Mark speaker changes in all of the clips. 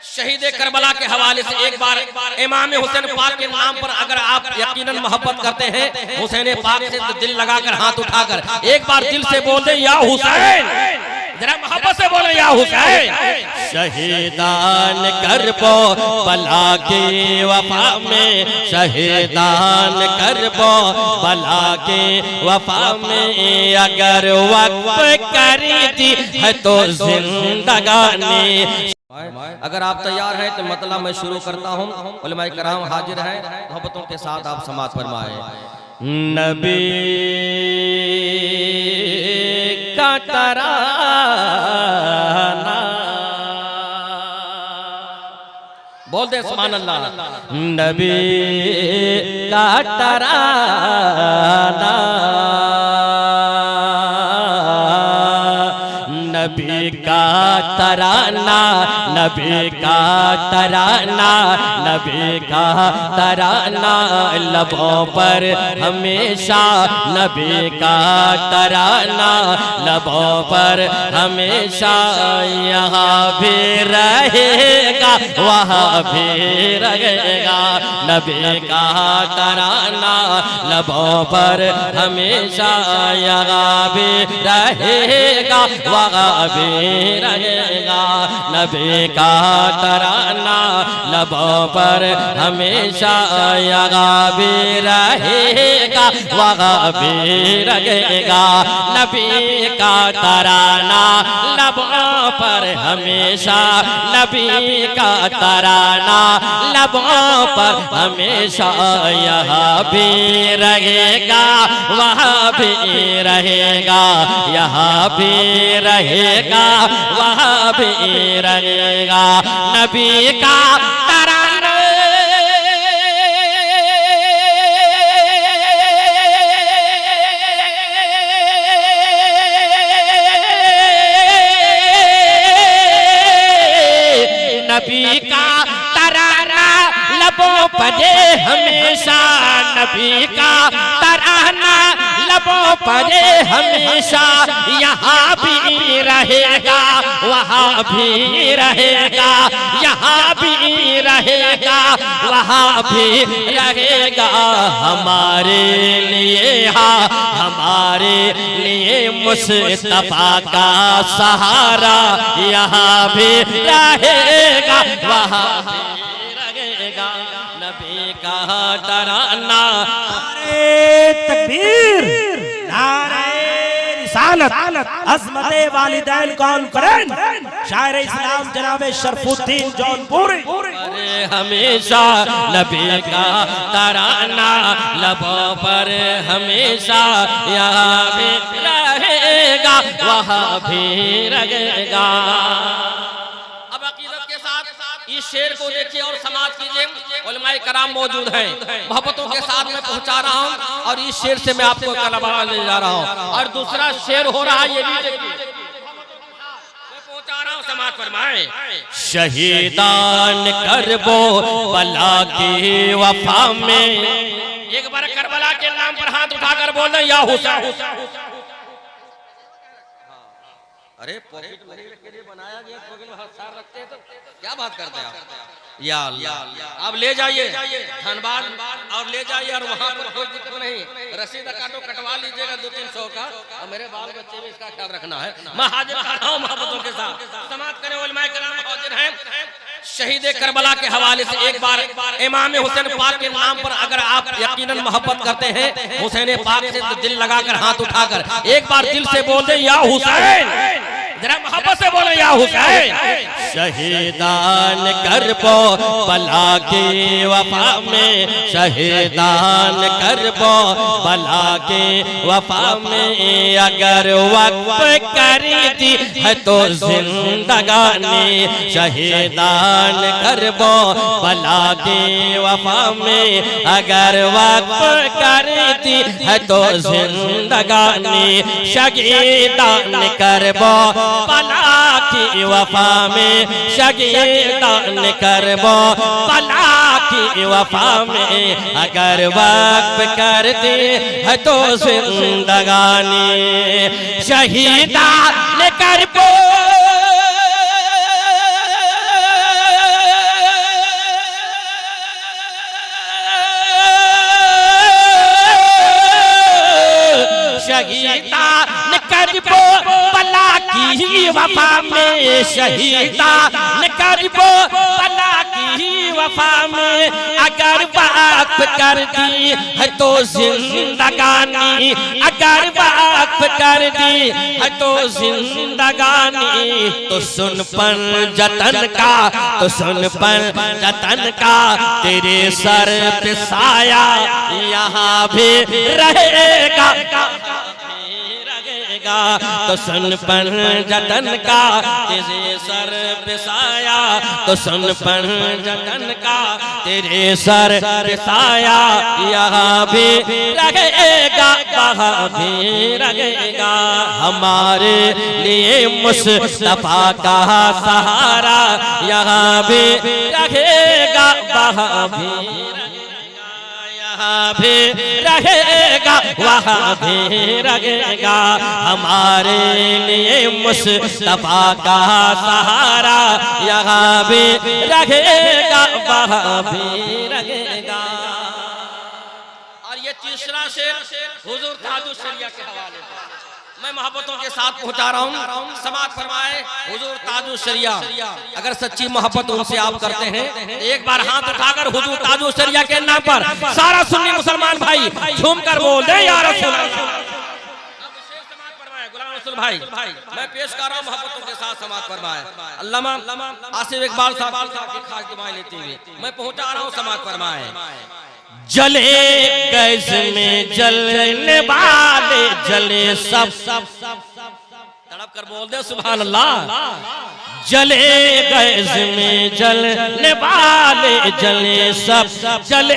Speaker 1: शहीद करबला के हवाले से एक बार इमाम हुसैन पाक के नाम पर अगर आप यकीनन मोहब्बत करते हैं, हुसैन पाक से दिल लगाकर हाथ उठाकर एक बार दिल से बोल दे या हुसैन, जरा मोहब्बत से बोले या हुसैन।
Speaker 2: शहीदान करबो बला के वफा में, शहीदान करबो बला के वफा में, अगर वक्फ करी थी है तो जिंदगानी।
Speaker 1: अगर आप तैयार हैं तो मतलब मैं शुरू करता हूँ। उलमाए कराम हाजिर हैं, मोहब्बतों के साथ आप समाअत फरमाएं।
Speaker 2: नबी का तराना,
Speaker 1: बोल दे सुभान अल्लाह।
Speaker 2: नबी का तराना, नबी का तराना, नबी का तराना, नबी का तराना लबों पर हमेशा, नबी का तराना लबों पर हमेशा, यहाँ भी रहेगा वहाँ भी रहेगा। नबी का तराना लबों पर हमेशा, यहाँ भी रहेगा वहाँ भी रहेगा। नबी का तराना लबों पर हमेशा, यहाँ भी रहेगा वहाँ भी रहेगा। नबी का तराना लबों पर हमेशा, नबी का तराना लबों पर हमेशा, यहाँ भी रहेगा वहाँ भी रहेगा, यहाँ भी रहेगा वहाँ भी रहेगा। नबी का तराना नबी का तराना लबों पर हमेशा, नबी का तराना लबों पर हमेशा, यहाँ भी रहेगा वहाँ भी रहेगा, यहाँ भी रहेगा वहाँ भी रहेगा। हमारे लिए हमारे लिए मुस्तफा का सहारा, यहाँ भी रहेगा वहाँ भी रहेगा। नबी का तराना,
Speaker 3: तकबीर, नारे रिसालत, अज़मते वालिदैन कौन करें, शायर इस्लाम जनाबे शरफुद्दीन जौनपुरी।
Speaker 2: हमेशा नबी का तराना लबों पर हमेशा, यहाँ भी रहेगा वहाँ भी रहेगा।
Speaker 1: इस शेर को देखिए और समाज कीजिए। उलमाए कराम मौजूद हैं, मोहब्बतों के साथ मैं पहुंचा रहा हूं और इस शेर से मैं आपको कलमा ले जा रहा हूं। और दूसरा शेर हो रहा है, ये भी देखिए, मैं पहुंचा रहा हूं, समाज फरमाए।
Speaker 2: शहीदान करबो बला की वफा में,
Speaker 1: एक बार करबला के नाम पर हाथ उठाकर बोल दे या हुसैन। अरे पॉकेट मनी के लिए बनाया गया, पॉकेट में हाथ रखते हैं तो क्या बात करते हैं आप? या अल्लाह, आप ले जाइए धनबाद और ले जाइए, और वहाँ पर कोई दिक्कत नहीं, रसीद काटो कटवा लीजिएगा 200-300 का। और मेरे बाल बच्चे भी इसका ख्याल रखना है। मैं हाजिर कर रहा हूँ मोहब्बतों के साथ, समाअत करें। उलमाए कराम हाजिर हैं। शहीद करबला के हवाले से एक बार इमाम हुसैन पाक के नाम पर अगर आप यकीनन मोहब्बत करते हैं, हुसैन पाक से दिल लगाकर हाथ उठाकर एक बार दिल से बोल दे या हुसैन, जरा मोहब्बत से बोले या हुसैन।
Speaker 2: शहीदान करबो बला के वफा में, शहीदान करबो बला के वफा में, अगर वक्फ करी थी है तो जिंदगानी। शहीदान करबो बला के वफा में, अगर वक्फ करी थी है तो जिंदगानी। शहीदान करबो बला की वफा में, शहीदान करबो बला की वफा में, अगर वक्फ कर दे है तो जिंदगानी। शहीदान करबो शहीदान करबो बला की वफा में, शहीदान करबो बला की वफा में, अगर वाक़ कर दी है तो जिंदगानी, अगर वाक़ कर दी है तो जिंदगानी, तो सुन पर जतन का, तो सुन पर जतन का, तेरे सर पे साया यहाँ भी रहेगा, तो सुन पर जतन का, तेरे सर पे साया, तो सुन पर जतन का, तेरे सर पे साया यहाँ भी रहेगा, वहाँ भी रहेगा। हमारे लिए मुस्तफा का सहारा यहाँ भी रहेगा, वहाँ भी भी रहेगा, वहाँ भी रहेगा। हमारे लिए मुस्तफा का सहारा यहाँ भी रहेगा, वहाँ भी रहेगा।
Speaker 1: और ये तीसरा शेर हुजूर ताजुश शरिया के हवाले मैं मोहब्बतों के साथ पहुंचा रहा हूँ। समाज फरमाए हुजूर ताजुश शरिया, अगर सच्ची मोहब्बत उनसे आप करते हैं एक बार हाथ उठाकर हुजूर ताजुश शरिया के नाम पर सारा सुन्नी मुसलमान भाई झूम कर बोल दे या रसूल अल्लाह। गुलाम रसूल भाई मैं पेश कर रहा हूँ मोहब्बतों के साथ समाज फरमाए अल्लामा आसिफ इकबाल साहब की खास दुआएं लेते हुए मैं पहुंचा रहा हूँ समाज फरमाए।
Speaker 2: जले गैस में जलने वाले जले सब, तड़प कर बोल दे सुभान अल्लाह। जले गैस में जलने वाले जले सब, जले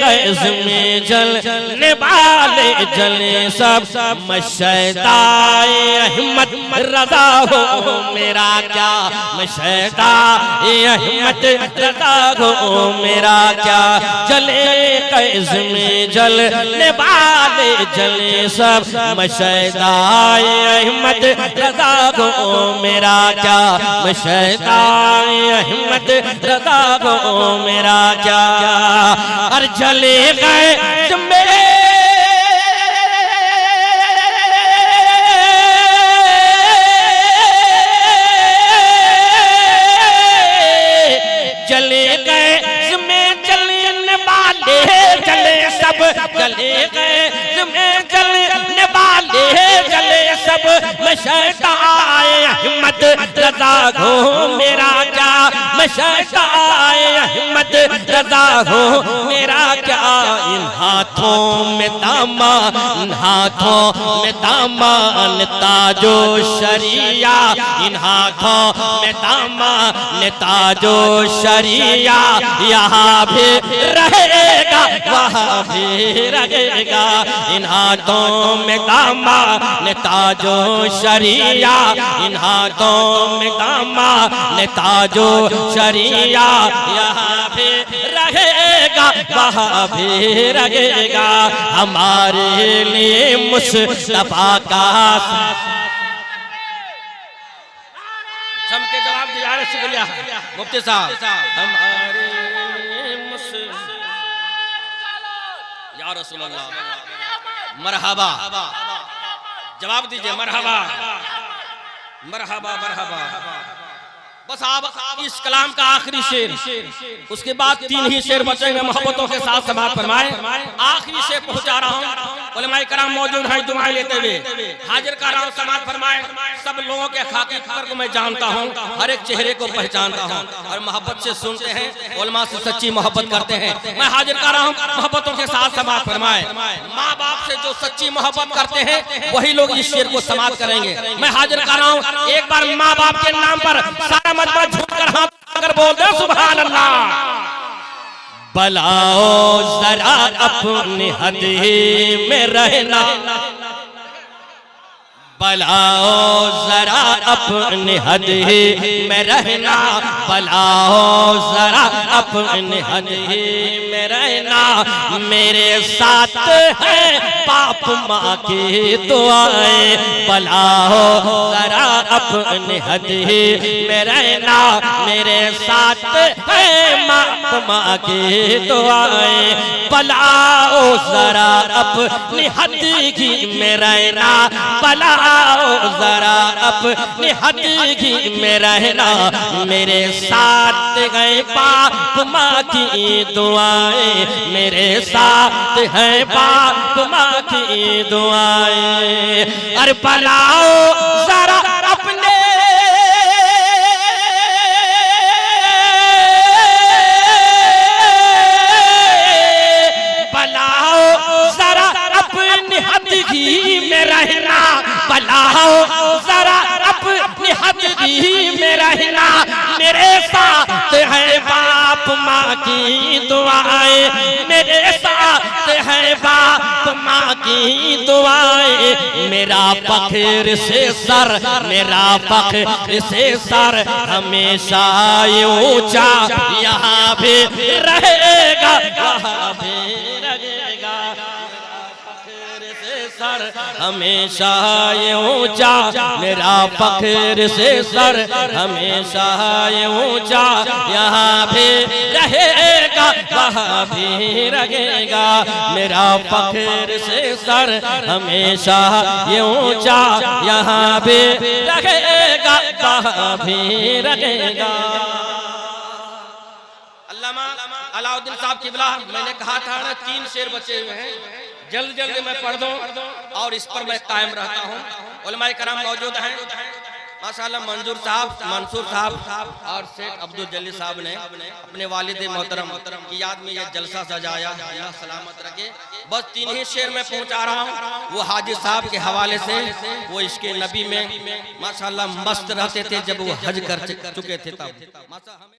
Speaker 2: गैस में जलने वाले जले सब, मशहदाए अहमद रज़ा हो मेरा क्या, मशहदाए अहमद रज़ा हो मेरा क्या। जले गैस में जलने वाले जले सब, मशहदाए अहमद रज़ा हो मेरा क्या, मशहदाए अहमद रज़ा हो मेरा क्या। और जले गए जले गए में जलने वाले जले सब, जले गए में जलने वाले जले सब, मशहदाए अहमद रज़ा हो मेरा क्या, मशहदाए अहमद रज़ा हो मेरा क्या। इन हाथों में दामा, इन हाथों में दामान ताजो शरिया, इन हाथों में दामान ताजो शरिया यहाँ भी रहेगा, वहाँ भी रहेगा। इन हाथों में दामान ताजो शरिया, इन हाथों में दामान ताजो शरिया यहाँ भी रहेगा, वहाँ भी रहेगा। हमारे लिए मुस्तफा का
Speaker 1: सम के जवाब दिया, शुक्रिया मुफ्ती साहब। हमारे या रसूल अल्लाह मरहबा, जवाब दीजिए मरहबा मरहबा मरहबा। बस आप इस कलाम का आखिरी शेर, उसके बाद 3 ही शेर बचेंगे मोहब्बतों के साथ समाप्त फरमाए। आखिरी शेर पहुंचा रहा हूँ, उलमाए कराम मौजूद हैं दुआएं लेते हुए हाजिर कर रहा हूँ समाप्त फरमाए। सब लोगों के हकीकत को मैं जानता हूँ, हर एक चेहरे को पहचानता हूँ और मोहब्बत से सुनते हैं, उलमा से सच्ची मोहब्बत करते हैं। मैं हाजिर कर रहा हूँ मोहब्बतों के साथ समाप्त फरमाए। माँ बाप से जो सच्ची मोहब्बत करते हैं वही लोग इस शेर को समाप्त करेंगे। मैं हाजिर कर रहा हूँ, एक बार माँ बाप के नाम पर सारा मजमा झुककर हाथ कर बोल दे सुभान अल्लाह।
Speaker 2: बलाओ जरा अपने हद में रहना, बलाओ जरा अपने हद ही में रहना, बलाओ जरा अपने हद ही में रहना। मेरे साथ है बाप माँ की दुआएं, बलाओ जरा अपने हद ही में रहना। मेरे साथ है बाप माँ की दुआएं, बलाओ जरा अपनी हद ही में रहना, बलाओ जरा अपनी हद ही में रहना। मेरे साथ गए बाप माँ की दुआएं, मेरे साथ है बाप माँ की दुआएं। अरे बलाओ जरा अपने में रहना, बलाओ जरा अपनी हदगी में रहना। मेरे साथ है बाप माँ की दुआएं, मेरे साथ है बाप माँ की दुआएं। मेरा फख्र से सर, मेरा फख्र से सर हमेशा ऊंचा यहाँ भी रहेगा, वहाँ भी रहेगा। सर हमेशा ये ऊंचा, मेरा फख्र से सर हमेशा ये ऊंचा यहाँ भी रहेगा, वहाँ भी रहेगा। मेरा फख्र से सर हमेशा ये ऊंचा यहाँ भी रहेगा, वहाँ भी रहेगा।
Speaker 1: अल्लामा अलाउद्दीन साहब किबला, मैंने कहा था ना 3 शेर बचे हुए हैं, जल्द जल्द मैं पढ़ दूं और इस पर मैं कायम रहता हूं। उलमाए कराम मौजूद हैं माशाअल्लाह, मंजूर साहब, मंसूर साहब और शेख अब्दुल जलील साहब ने अपने वालिद मोहतरम की याद में यह जलसा सजाया, अल्लाह सलामत रखे। बस 3 ही शेर में पहुंचा रहा हूं। वो हाजी साहब के हवाले से, वो इसके नबी में माशाअल्लाह मस्त रहते थे जब वो हज कर चुके थे तब।